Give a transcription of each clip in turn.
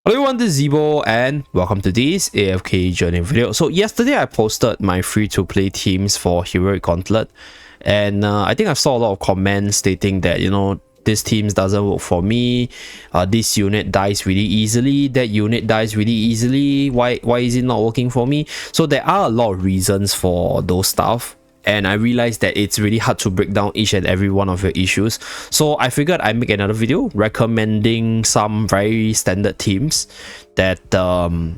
Hello everyone, this is Zeeebo and welcome to this AFK journey video. So yesterday I posted my free-to-play teams for Heroic Gauntlet, and I think I saw a lot of comments stating that, you know, this teams doesn't work for me, this unit dies really easily, that unit dies really easily, why is it not working for me? So there are a lot of reasons for those stuff, and I realized that it's really hard to break down each and every one of your issues. So I figured I'd make another video recommending some very standard teams that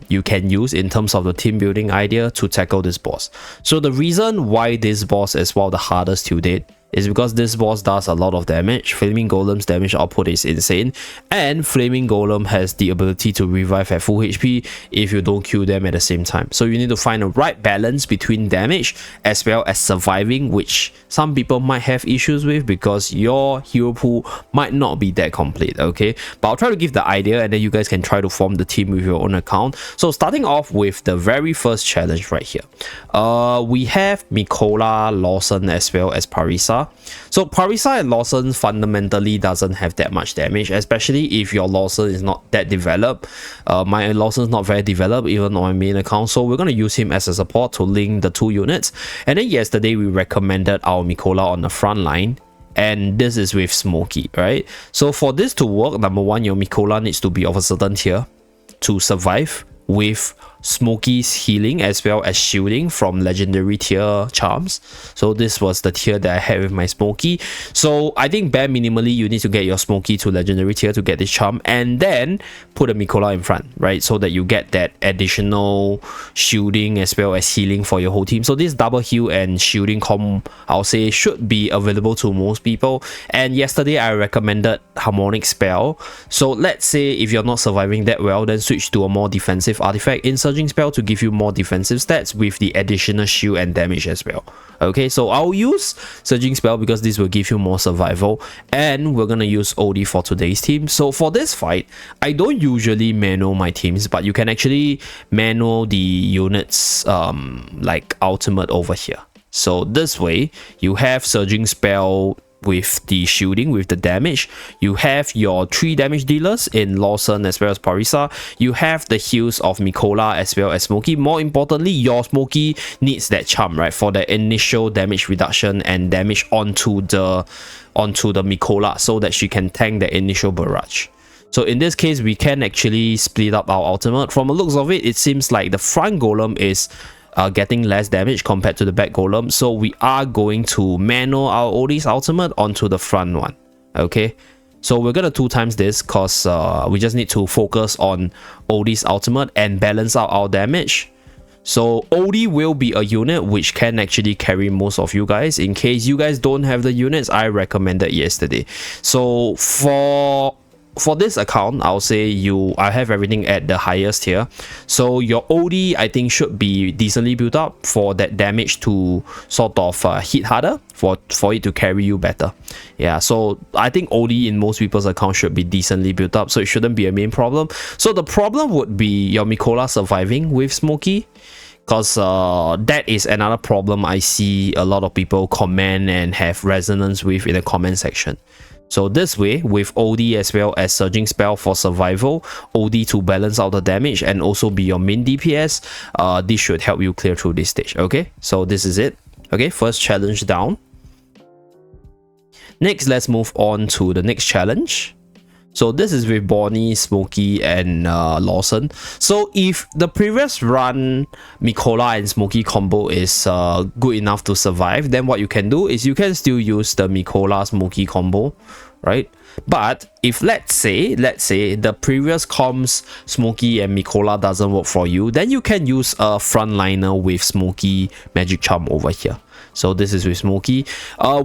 you can use in terms of the team building idea to tackle this boss. So the reason why this boss is one of the hardest to date is because this boss does a lot of damage. Flaming Golem's damage output is insane, and Flaming Golem has the ability to revive at full HP if you don't kill them at the same time. So you need to find the right balance between damage as well as surviving, which some people might have issues with because your hero pool might not be that complete, okay? But I'll try to give the idea and then you guys can try to form the team with your own account. So starting off with the very first challenge right here. We have Mikola, Lawson as well as Parisa. So Parisa and Lawson fundamentally doesn't have that much damage, especially if your Lawson is not that developed. My Lawson is not very developed even on my main account, so we're going to use him as a support to link the two units. And then yesterday we recommended our Mikola on the front line, and this is with Smokey, right? So for this to work, number one, your Mikola needs to be of a certain tier to survive with Smokey's healing as well as shielding from legendary tier charms. So this was the tier that I had with my Smokey. So I think bare minimally you need to get your Smokey to legendary tier to get this charm, and then put a Mikola in front, right? So that you get that additional shielding as well as healing for your whole team. So this double heal and shielding combo, I'll say, should be available to most people. And yesterday I recommended Harmonic Spell. So let's say if you're not surviving that well, then switch to a more defensive artifact in Surging Spell to give you more defensive stats with the additional shield and damage as well. Okay, so I'll use Surging Spell because this will give you more survival, and we're gonna use Odie for today's team. So for this fight, I don't usually manual my teams, but you can actually manual the units like ultimate over here. So this way you have Surging Spell with the shielding, with the damage. You have your 3 damage dealers in Lawson as well as Parisa. You have the heals of Mikola as well as Smokey. More importantly, your Smokey needs that charm, right, for the initial damage reduction and damage onto the Mikola so that she can tank the initial barrage. So in this case, we can actually split up our ultimate. From the looks of it, it seems like the front Golem is getting less damage compared to the back Golem, so we are going to manual our Odie's ultimate onto the front one. Okay, so we're gonna 2 times this because we just need to focus on Odie's ultimate and balance out our damage. So Odie will be a unit which can actually carry most of you guys. In case you guys don't have the units I recommended yesterday, so for this account, I'll say I have everything at the highest here. So your Odie, I think, should be decently built up for that damage to sort of hit harder, for it to carry you better. Yeah, so I think Odie in most people's account should be decently built up, so it shouldn't be a main problem. So the problem would be your Mikola surviving with Smokey, because that is another problem I see a lot of people comment and have resonance with in the comment section. So this way, with Odie as well as Surging Spell for survival, Odie to balance out the damage and also be your main DPS, this should help you clear through this stage. Okay, so this is it. Okay, first challenge down. Next, let's move on to the next challenge. So this is with Bonnie, Smokey, and Lawson. So if the previous run Mikola and Smokey combo is good enough to survive, then what you can do is you can still use the Mikola Smokey combo, right? But if let's say the previous comms Smokey and Mikola doesn't work for you, then you can use a frontliner with Smokey Magic Charm over here. So this is with Smokey.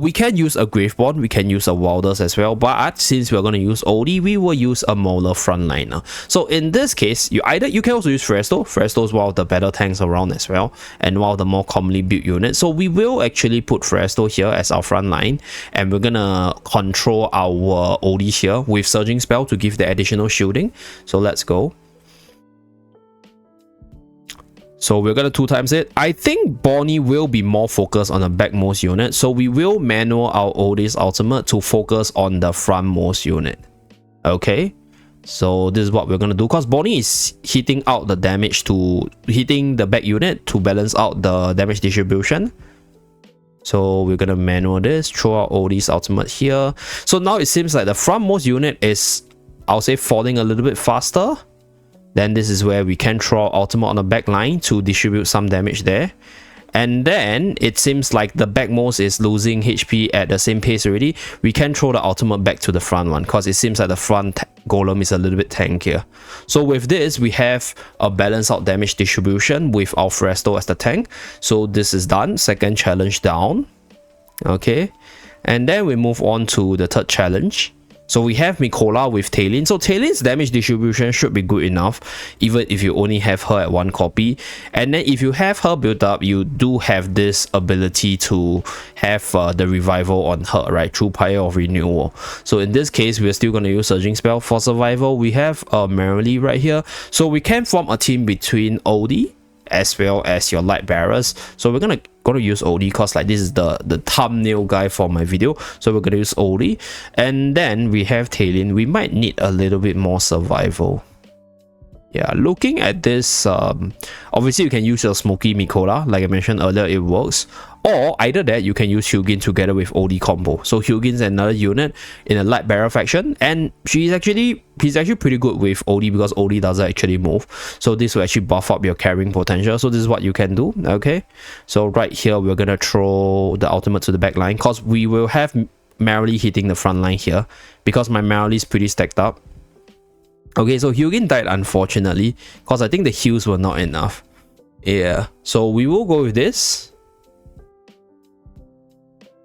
We can use a Graveborn, we can use a Wilders as well, but since we're going to use Odie, we will use a Mauler frontliner. So in this case, you can also use Fresto. Fresto is one of the better tanks around as well, and one of the more commonly built units. So we will actually put Fresto here as our frontline, and we're gonna control our Odie here with Surging Spell to give the additional shielding. So let's go. So we're gonna 2 times it. I think Bonnie will be more focused on the backmost unit, so we will manual our Odie's ultimate to focus on the frontmost unit. Okay, So this is what we're gonna do, because Bonnie is hitting out the damage to hitting the back unit to balance out the damage distribution. So we're gonna manual this, throw out Odie's ultimate here. So now it seems like the frontmost unit is, I'll say, falling a little bit faster. Then this is where we can throw out ultimate on the back line to distribute some damage there. And then it seems like the backmost is losing HP at the same pace already. We can throw the ultimate back to the front one, because it seems like the front golem is a little bit tankier. So with this, we have a balanced out damage distribution with Alfredo as the tank. So this is done. Second challenge down. Okay. And then we move on to the third challenge. So we have Mikola with Talin. So Talin's damage distribution should be good enough, even if you only have her at 1 copy. And then if you have her built up, you do have this ability to have the revival on her, right, through Pyre of Renewal. So in this case, we're still going to use Surging Spell. For survival, we have Merrily right here. So we can form a team between Odie as well as your light bearers. So we're gonna use Odie, because like this is the thumbnail guy for my video. So we're gonna use Odie, and then we have Talin. We might need a little bit more survival. Yeah, looking at this, obviously you can use your Smoky Mikola, like I mentioned earlier, it works. Or either that, you can use Hugin together with Odie combo. So Hugin's another unit in a light bearer faction, and he's actually pretty good with Odie, because Odie doesn't actually move. So this will actually buff up your carrying potential. So this is what you can do. Okay, so right here we're gonna throw the ultimate to the back line, because we will have Merrily hitting the front line here, because my Merrily is pretty stacked up. Okay, so Hugin died unfortunately, because I think the heals were not enough. Yeah, so we will go with this.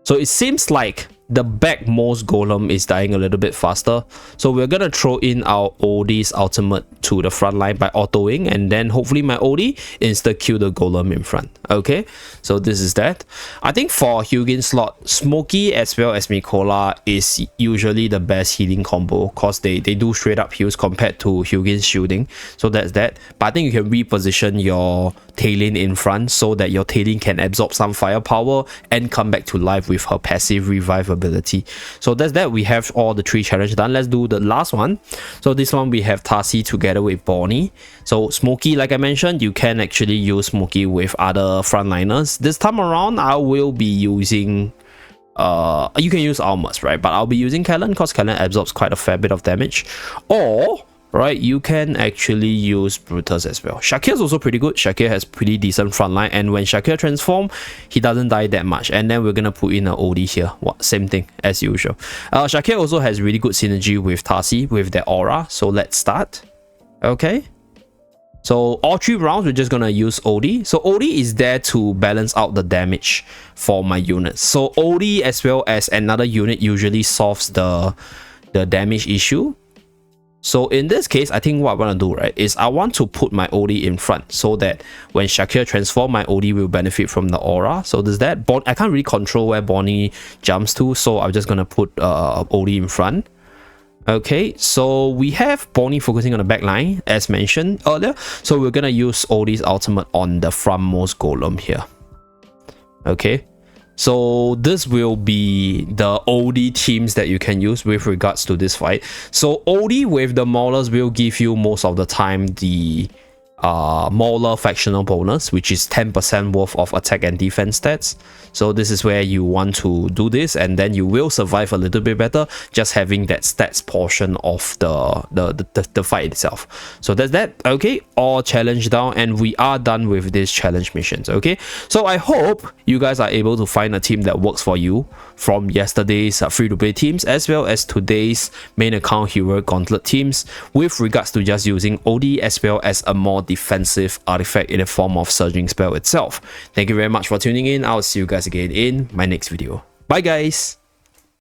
So it seems like the backmost golem is dying a little bit faster. So we're gonna throw in our Odie's ultimate to the front line by autoing, and then hopefully my Odie insta-kill the golem in front. Okay, so this is that. I think for Hugin slot, Smoky as well as Mikola is usually the best healing combo, because they do straight up heals compared to Hugin's shielding. So that's that. But I think you can reposition your Talin in front, so that your Talin can absorb some firepower and come back to life with her passive revive ability. So that's that. We have all the 3 challenges done. Let's do the last one. So this one we have Tarsi together with Bonnie. So Smoky, like I mentioned, you can actually use Smoky with other frontliners. This time around, I will be using you can use Almas, right? But I'll be using Kellan, because Kellan absorbs quite a fair bit of damage. Or right, you can actually use Brutus as well. Shakir is also pretty good. Shakir has pretty decent frontline, and when Shakir transforms, he doesn't die that much. And then we're gonna put in an Odie here. What, same thing as usual. Shakir also has really good synergy with Tarsi with their aura. So let's start. Okay. So all 3 rounds, we're just gonna use Odie. So Odie is there to balance out the damage for my units. So Odie as well as another unit usually solves the damage issue. So in this case, I think what I want to do, right, is I want to put my Odie in front, so that when Shakir transforms, my Odie will benefit from the aura. So there's that. I can't really control where Bonnie jumps to, so I'm just going to put Odie in front. Okay, so we have Bonnie focusing on the back line, as mentioned earlier. So we're going to use Odie's ultimate on the frontmost golem here. Okay. So this will be the Odie teams that you can use with regards to this fight. So Odie with the Maulers will give you most of the time the Mauler factional bonus, which is 10% worth of attack and defense stats. So this is where you want to do this, and then you will survive a little bit better just having that stats portion of the fight itself. So that's that. Okay, all challenge down, and we are done with these challenge missions. Okay, so I hope you guys are able to find a team that works for you from yesterday's free-to-play teams as well as today's main account hero Gauntlet teams, with regards to just using Odie as well as a more defensive artifact in the form of Surging Spell itself. Thank you very much for tuning in. I'll see you guys again in my next video. Bye guys!